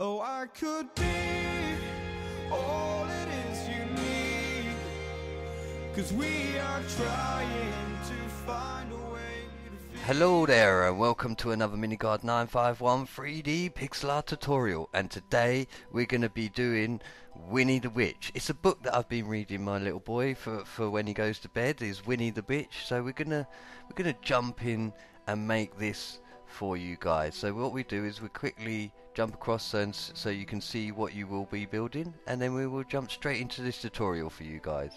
Oh, I could be all it is you need, 'cause we are trying to find a way to feel. Hello there and welcome to another MineCraft 951 3D pixel art tutorial, and today we're going to be doing Winnie the Witch. It's a book that I've been reading my little boy for when he goes to bed, is Winnie the Witch. So we're gonna jump in and make this for you guys. So what we do is we quickly jump across and so you can see what you will be building, and then we will jump straight into this tutorial for you guys.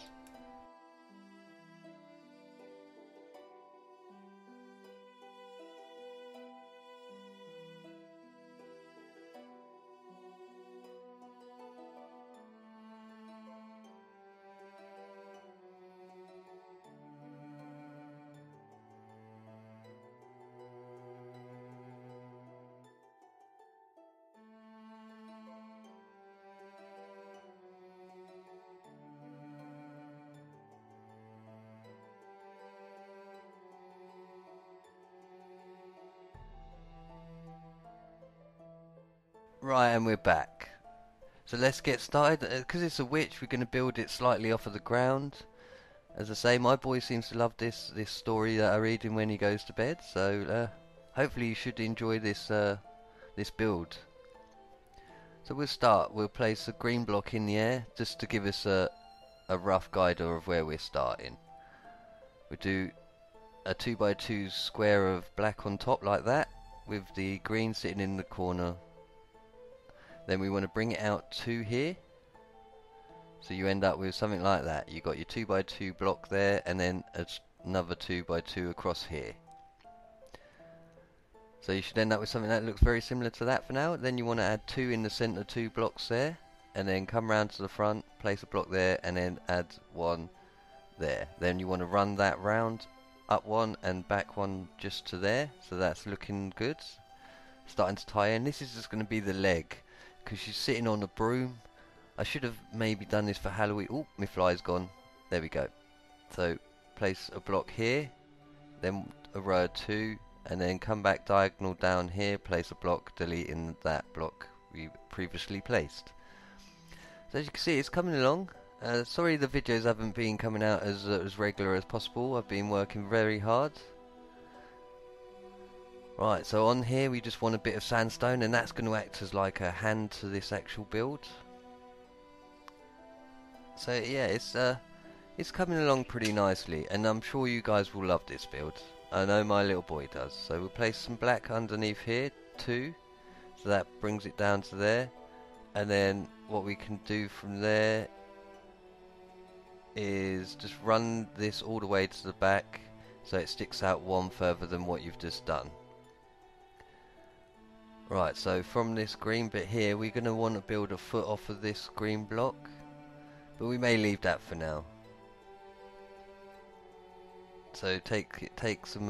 Right, and we're back. So let's get started. Because it's a witch, we're going to build it slightly off of the ground. As I say, my boy seems to love this story that I read him when he goes to bed. So hopefully you should enjoy this this build. So we'll start. We'll place a green block in the air just to give us a rough guide of where we're starting. We'll do a 2x2 square of black on top like that, with the green sitting in the corner. Then we want to bring it out to here, so you end up with something like that. You got your 2x2 block there, and then another 2x2 across here. So you should end up with something that looks very similar to that for now. Then you want to add 2 in the center, 2 blocks there, and then come round to the front, place a block there, and then add 1 there. Then you want to run that round, up 1 and back 1 just to there. So that's looking good. Starting to tie in. This is just going to be the leg, because she's sitting on a broom. I should have maybe done this for Halloween. Oh, my fly's gone. There we go. So place a block here, then a row of 2, and then come back diagonal down here, place a block, deleting that block we previously placed. So as you can see, it's coming along. Sorry the videos haven't been coming out as regular as possible. I've been working very hard. Right, so on here we just want a bit of sandstone, and that's going to act as like a hand to this actual build. So yeah, it's coming along pretty nicely, and I'm sure you guys will love this build. I know my little boy does. So we'll place some black underneath here too, so that brings it down to there. And then what we can do from there is just run this all the way to the back, so it sticks out 1 further than what you've just done. Right, so from this green bit here, we're going to want to build a foot off of this green block, but we may leave that for now. So take some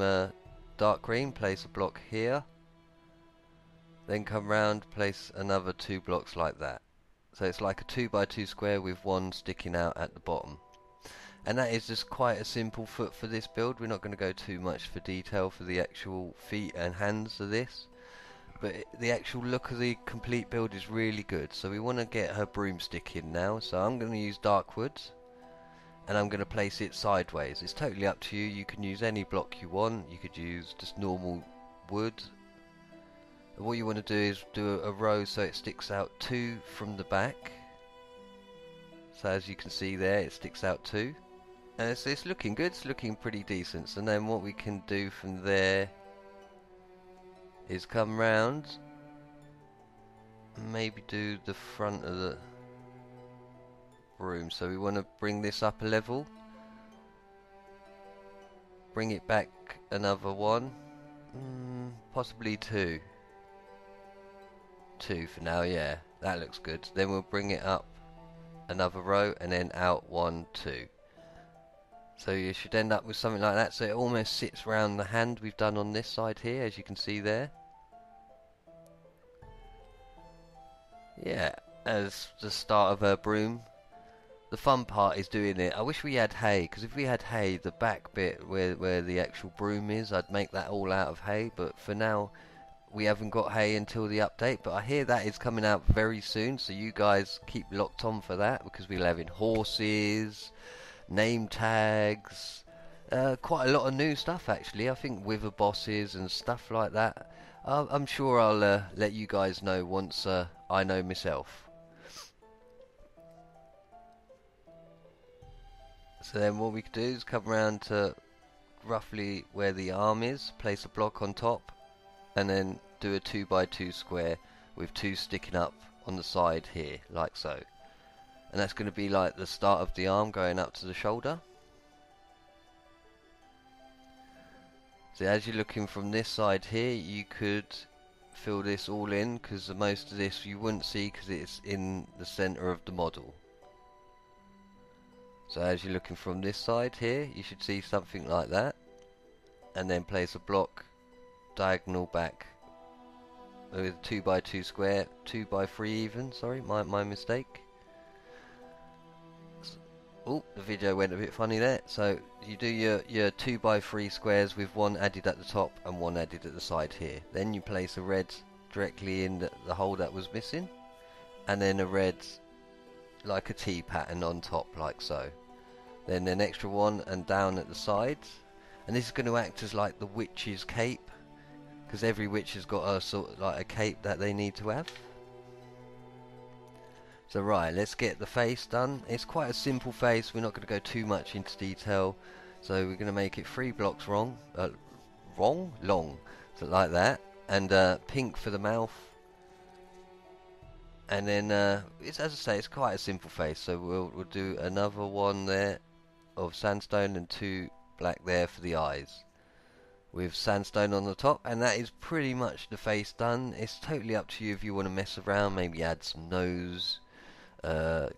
dark green, place a block here, then come round, place another 2 blocks like that. So it's like a 2x2 square with 1 sticking out at the bottom. And that is just quite a simple foot for this build. We're not going to go too much for detail for the actual feet and hands of this, but the actual look of the complete build is really good. So we want to get her broomstick in now. So I'm going to use dark wood, and I'm going to place it sideways. It's totally up to you. You can use any block you want. You could use just normal wood. And what you want to do is do a row so it sticks out 2 from the back. So as you can see there, it sticks out 2. And so it's looking good. It's looking pretty decent. So then what we can do from there is come round, maybe do the front of the room. So we want to bring this up a level, bring it back another 1, possibly 2 for now. Yeah, that looks good. Then we'll bring it up another row, and then out 1, 2. So you should end up with something like that, so it almost sits around the hand we've done on this side here, as you can see there. Yeah, as the start of her broom. The fun part is doing it. I wish we had hay, because if we had hay, the back bit where the actual broom is, I'd make that all out of hay. But for now, we haven't got hay until the update, but I hear that is coming out very soon, so you guys keep locked on for that, because we'll have in horses, name tags, quite a lot of new stuff actually. I think wither bosses and stuff like that. I'm sure I'll let you guys know once I know myself. So then what we could do is come around to roughly where the arm is, place a block on top, and then do a 2x2 square with 2 sticking up on the side here, like so. And that's going to be like the start of the arm going up to the shoulder. So as you're looking from this side here, you could fill this all in, because most of this you wouldn't see because it's in the center of the model. So as you're looking from this side here, you should see something like that, and then place a block diagonal back with 2x2 square, 2x3 even, sorry, my mistake. Oh, the video went a bit funny there. So you do your 2x3 squares with one added at the top and one added at the side here. Then you place a red directly in the hole that was missing, and then a red like a T pattern on top, like so. Then an extra one and down at the sides, and this is going to act as like the witch's cape, because every witch has got a sort of like a cape that they need to have. So right, let's get the face done. It's quite a simple face, we're not going to go too much into detail. So we're going to make it 3 blocks long, so like that, and pink for the mouth. And then, it's, as I say, it's quite a simple face, so we'll do another one there of sandstone and 2 black there for the eyes, with sandstone on the top, and that is pretty much the face done. It's totally up to you if you want to mess around, maybe add some nose,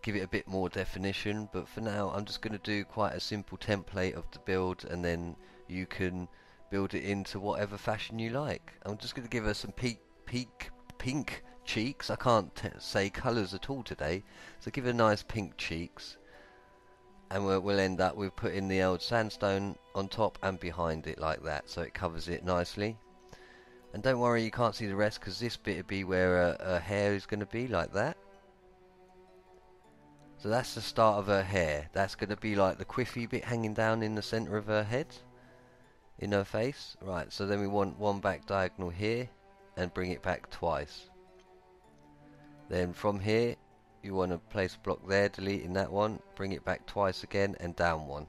give it a bit more definition, but for now I'm just going to do quite a simple template of the build, and then you can build it into whatever fashion you like. I'm just going to give her some pink cheeks. I can't say colours at all today, so give her nice pink cheeks, and we'll end up with putting the old sandstone on top and behind it like that, so it covers it nicely. And don't worry, you can't see the rest, because this bit would be where her hair is going to be, like that. So that's the start of her hair. That's going to be like the quiffy bit hanging down in the centre of her head, in her face. Right, so then we want one back diagonal here, and bring it back twice. Then from here, you want to place a block there, deleting that one, bring it back twice again, and down one.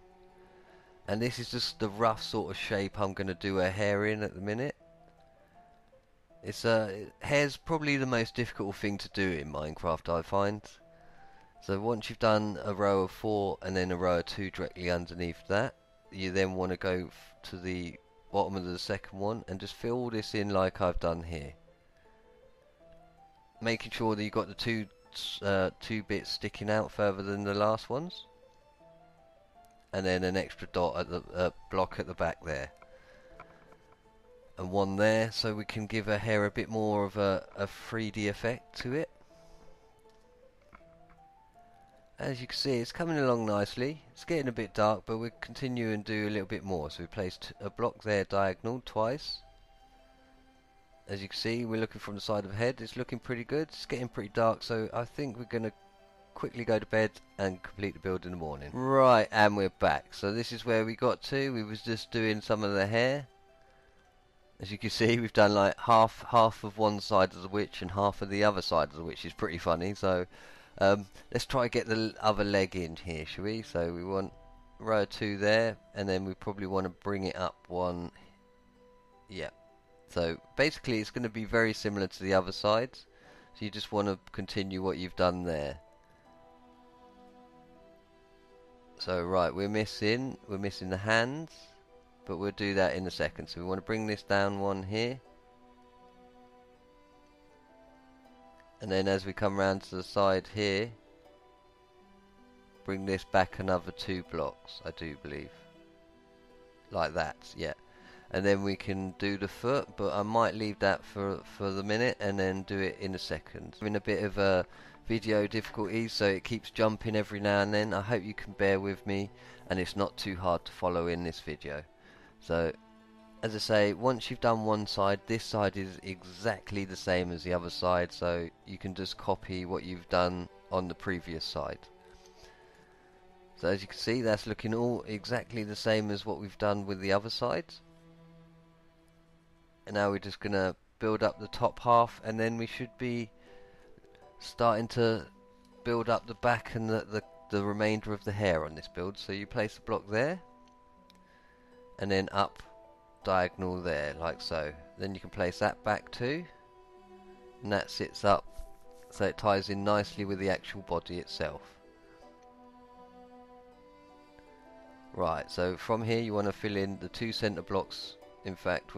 And this is just the rough sort of shape I'm going to do her hair in at the minute. It's hair's probably the most difficult thing to do in Minecraft, I find. So once you've done a row of 4 and then a row of 2 directly underneath that, you then want to go to the bottom of the second one and just fill all this in like I've done here, making sure that you've got the two bits sticking out further than the last ones, and then an extra dot at the block at the back there, and one there, so we can give her hair a bit more of a 3D effect to it. As you can see, it's coming along nicely. It's getting a bit dark, but we'll continue and do a little bit more. So we placed a block there diagonal twice. As you can see, we're looking from the side of the head. It's looking pretty good. It's getting pretty dark, so I think we're going to quickly go to bed and complete the build in the morning. Right, and we're back. So this is where we got to. We was just doing some of the hair. As you can see, we've done like half of one side of the witch and half of the other side of the witch. Is pretty funny. So let's try to get the other leg in here, shall we? So we want row 2 there, and then we probably want to bring it up one. Yeah. So basically it's going to be very similar to the other sides. So you just want to continue what you've done there. So right, we're missing the hands, but we'll do that in a second. So we want to bring this down one here. And then as we come round to the side here, bring this back another 2 blocks, I do believe. Like that, yeah. And then we can do the foot, but I might leave that for the minute and then do it in a second. I'm in a bit of a video difficulties, so it keeps jumping every now and then. I hope you can bear with me, and it's not too hard to follow in this video. So as I say, once you've done one side, this side is exactly the same as the other side, so you can just copy what you've done on the previous side. So as you can see, that's looking all exactly the same as what we've done with the other sides. And now we're just going to build up the top half, and then we should be starting to build up the back and the remainder of the hair on this build. So you place the block there, and then up diagonal there, like so. Then you can place that back too, and that sits up so it ties in nicely with the actual body itself. Right, so from here you want to fill in the 2 center blocks. In fact,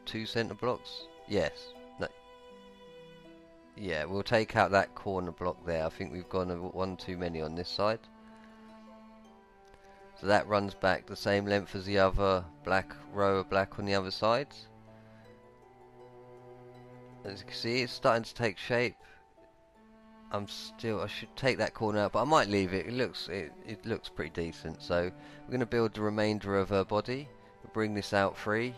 2 center blocks? Yes. No. Yeah, we'll take out that corner block there. I think we've gone one too many on this side. So that runs back the same length as the other black row of black on the other sides. As you can see, it's starting to take shape. I should take that corner out, but I might leave it. It looks pretty decent. So we're going to build the remainder of her body. We'll bring this out 3.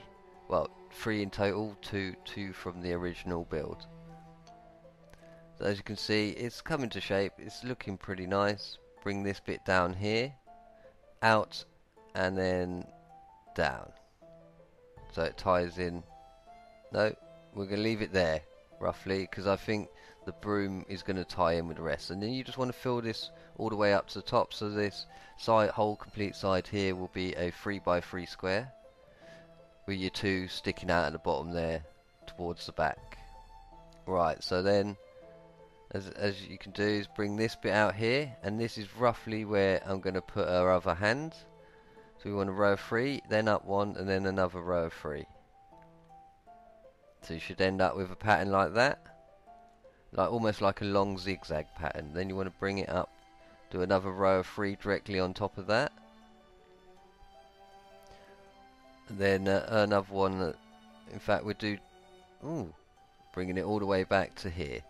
Well, 3 in total, 2 from the original build. So as you can see, it's coming to shape. It's looking pretty nice. Bring this bit down here, out, and then down. So it ties in. No, we're going to leave it there, roughly, because I think the broom is going to tie in with the rest. And then you just want to fill this all the way up to the top. So this whole complete side here will be a 3x3 square, with your 2 sticking out at the bottom there towards the back. Right, so then as you can do is bring this bit out here, and this is roughly where I'm going to put our other hand. So we want a row of 3, then up 1, and then another row of 3. So you should end up with a pattern like that, almost like a long zigzag pattern. Then you want to bring it up, do another row of 3 directly on top of that. Then another one. In fact, we'll do bringing it all the way back to here.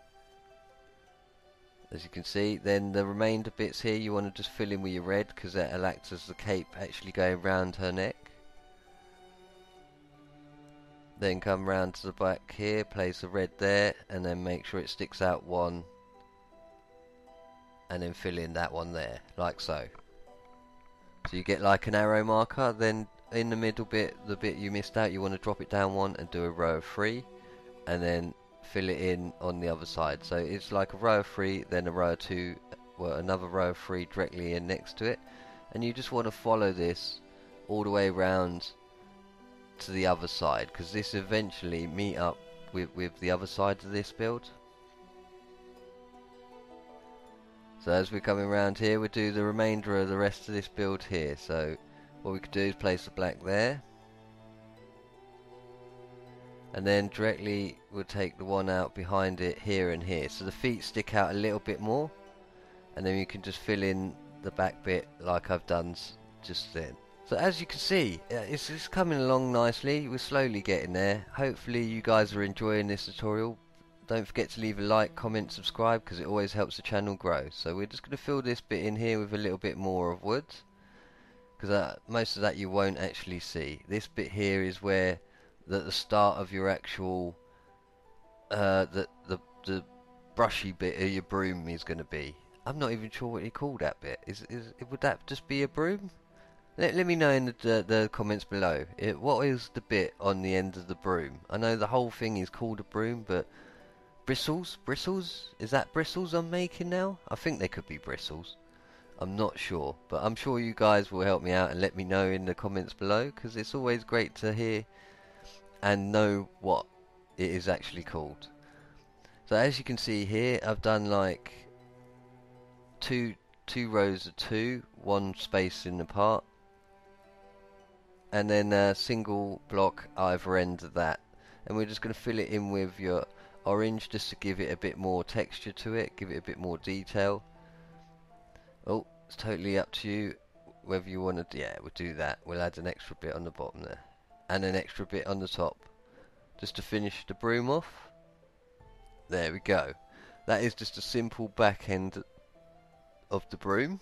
As you can see, then the remainder bits here you want to just fill in with your red, because that'll act as the cape actually going round her neck. Then come round to the back here, place the red there, and then make sure it sticks out 1, and then fill in that one there, like so. So you get like an arrow marker. Then in the middle bit, the bit you missed out, you want to drop it down 1 and do a row of 3, and then fill it in on the other side. So it's like a row of 3, then a row of 2, well, another row of 3 directly in next to it, and you just want to follow this all the way around to the other side, because this eventually meet up with the other side of this build. So as we're coming around here, we'll do the remainder of the rest of this build here. So what we could do is place the black there, and then directly we'll take the one out behind it here and here, so the feet stick out a little bit more, and then you can just fill in the back bit like I've done just then. So as you can see, it's coming along nicely. We're slowly getting there. Hopefully you guys are enjoying this tutorial. Don't forget to leave a like, comment, subscribe, because it always helps the channel grow. So we're just going to fill this bit in here with a little bit more of wood, because most of that you won't actually see. This bit here is where the start of your actual the brushy bit of your broom is going to be. I'm not even sure what you call that bit. Would that just be a broom? Let me know in the comments below. What is the bit on the end of the broom? I know the whole thing is called a broom, but bristles? Is that bristles I'm making now? I think they could be bristles. I'm not sure, but I'm sure you guys will help me out and let me know in the comments below, because it's always great to hear and know what it is actually called. So as you can see here, I've done like two rows of 2, 1 space in apart, and then a single block either end of that, and we're just going to fill it in with your orange just to give it a bit more texture to it, give it a bit more detail. Oh, it's totally up to you whether you want to. Yeah, we'll do that. We'll add an extra bit on the bottom there, and an extra bit on the top, just to finish the broom off. There we go. That is just a simple back end of the broom.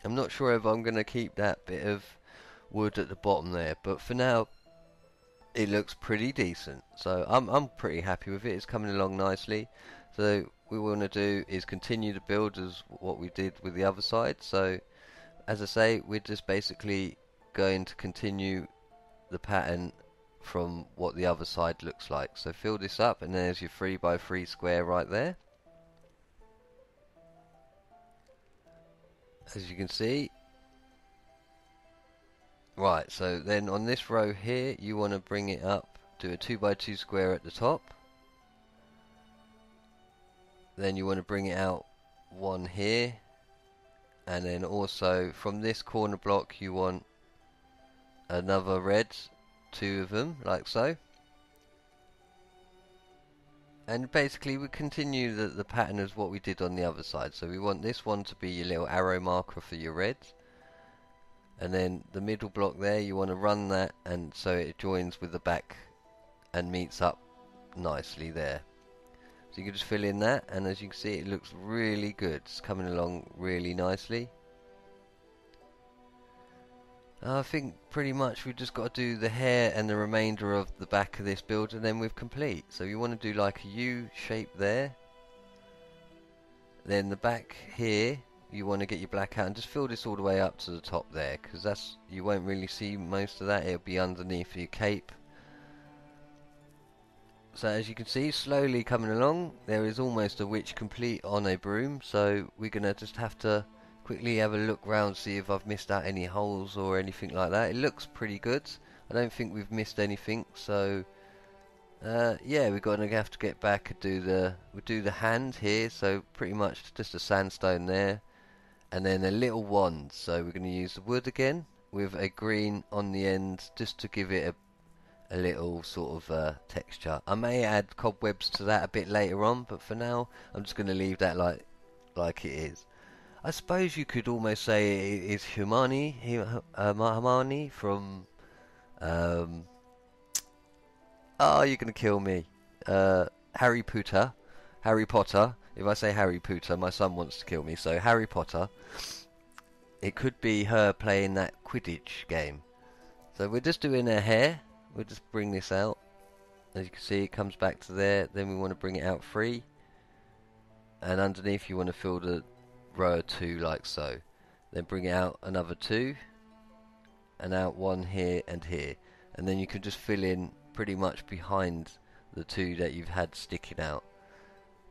I'm not sure if I'm going to keep that bit of wood at the bottom there, but for now it looks pretty decent. So I'm pretty happy with it. It's coming along nicely. So what we want to do is continue to build as what we did with the other side. So as I say, we're just basically going to continue the pattern from what the other side looks like. So fill this up, and there's your 3x3 square right there. As you can see. Right, so then on this row here, you want to bring it up, do a 2x2 square at the top. Then you want to bring it out one here. And then also from this corner block you want another red, 2 of them, like so. And basically we continue the pattern as what we did on the other side. So we want this one to be your little arrow marker for your reds. And then the middle block there, you want to run that, and so it joins with the back and meets up nicely there. So you can just fill in that, and as you can see, it looks really good. It's coming along really nicely. I think pretty much we've just got to do the hair and the remainder of the back of this build, and then we're complete. So you want to do like a U shape there. Then the back here, you want to get your black out and just fill this all the way up to the top there, because that's, you won't really see most of that. It'll be underneath your cape. So as you can see, slowly coming along, there is almost a witch complete on a broom. So we're gonna just have to quickly have a look round, see if I've missed out any holes or anything like that. It looks pretty good. I don't think we've missed anything. So yeah, we're gonna have to get back and we'll do the hand here. So pretty much just a sandstone there, and then a little wand. So we're gonna use the wood again with a green on the end, just to give it a little sort of texture. I may add cobwebs to that a bit later on, but for now I'm just going to leave that like it is. I suppose you could almost say it is Hermione from oh, you're going to kill me. Harry Potter. If I say Harry Potter, my son wants to kill me. So Harry Potter. It could be her playing that Quidditch game. So we're just doing her hair. We'll just bring this out. As you can see, it comes back to there. Then we want to bring it out 3. And underneath you want to fill the row of 2 like so. Then bring it out another 2. And out 1 here and here. And then you can just fill in pretty much behind the 2 that you've had sticking out.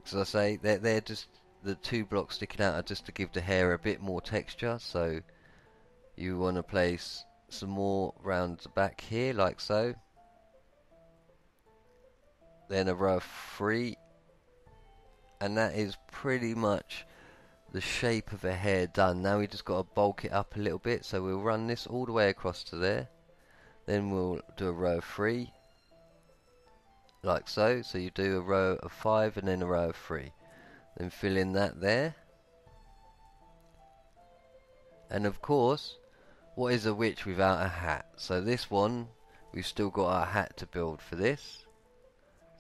As I say, they're just, the 2 blocks sticking out are just to give the hair a bit more texture. So you want to place some more round the back here like so. Then a row of 3, and that is pretty much the shape of a hair done. Now we just got to bulk it up a little bit, so we'll run this all the way across to there. Then we'll do a row of 3 like so. So you do a row of 5 and then a row of 3, then fill in that there. And of course, what is a witch without a hat? So this one, we've still got our hat to build for this.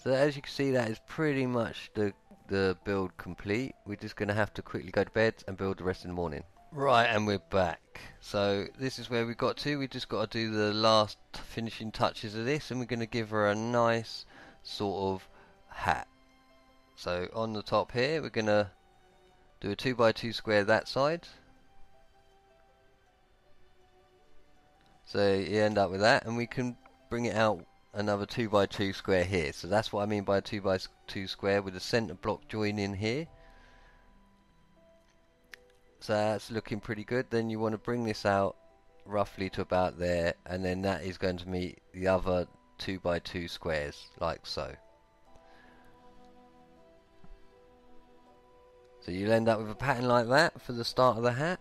So as you can see, that is pretty much the build complete. We're just going to have to quickly go to bed and build the rest in the morning. Right, and we're back. So this is where we got to. We just got to do the last finishing touches of this, and we're going to give her a nice sort of hat. So on the top here, we're going to do a 2x2 square that side. So you end up with that, and we can bring it out another 2x2 square here. So that's what I mean by a 2x2 square, with the centre block join in here. So that's looking pretty good. Then you want to bring this out roughly to about there, and then that is going to meet the other 2x2 squares like so. So you'll end up with a pattern like that for the start of the hat.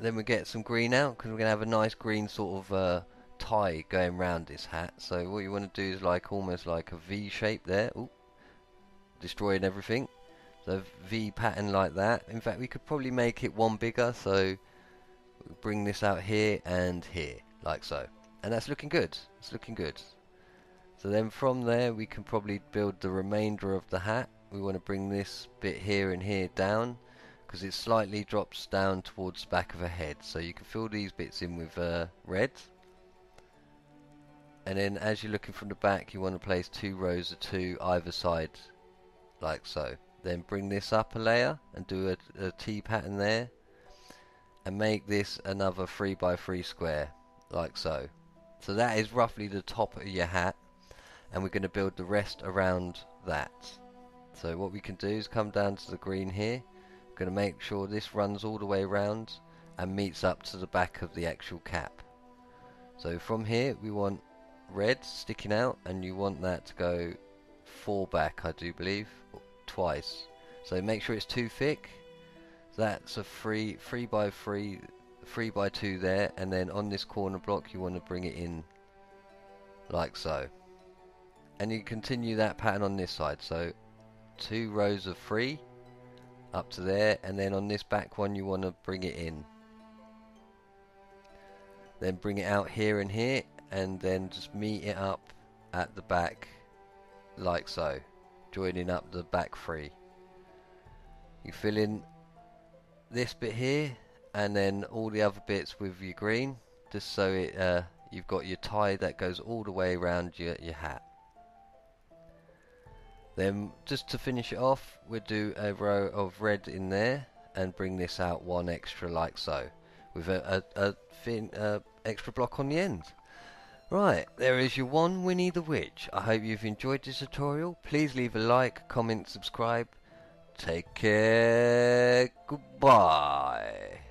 Then we get some green out, because we're going to have a nice green sort of tie going round this hat. So what you want to do is like almost like a V shape there. Ooh, destroying everything. So V pattern like that. In fact, we could probably make it one bigger. So we'll bring this out here and here, like so. And that's looking good. It's looking good. So then from there, we can probably build the remainder of the hat. We want to bring this bit here and here down, because it slightly drops down towards the back of her head. So you can fill these bits in with red. and then as you're looking from the back, you want to place 2 rows of 2 either side, like so. Then bring this up a layer and do a T pattern there, and make this another 3 by 3 square, like so. So that is roughly the top of your hat, and we're going to build the rest around that. So what we can do is come down to the green here. We're going to make sure this runs all the way around and meets up to the back of the actual cap. So from here we want red sticking out, and you want that to go 4 back, I do believe, twice. So make sure it's too thick. So that's a 3 by 3 by 2 there, and then on this corner block you want to bring it in like so. And you continue that pattern on this side, so 2 rows of 3 up to there, and then on this back one you want to bring it in. Then bring it out here and here, and then just meet it up at the back like so, joining up the back 3. You fill in this bit here, and then all the other bits with your green, just so it you've got your tie that goes all the way around your hat. Then just to finish it off, we'll do a row of red in there and bring this out 1 extra like so, with a thin extra block on the end. Right, there is your one Winnie the Witch. I hope you've enjoyed this tutorial. Please leave a like, comment, subscribe. Take care. Goodbye.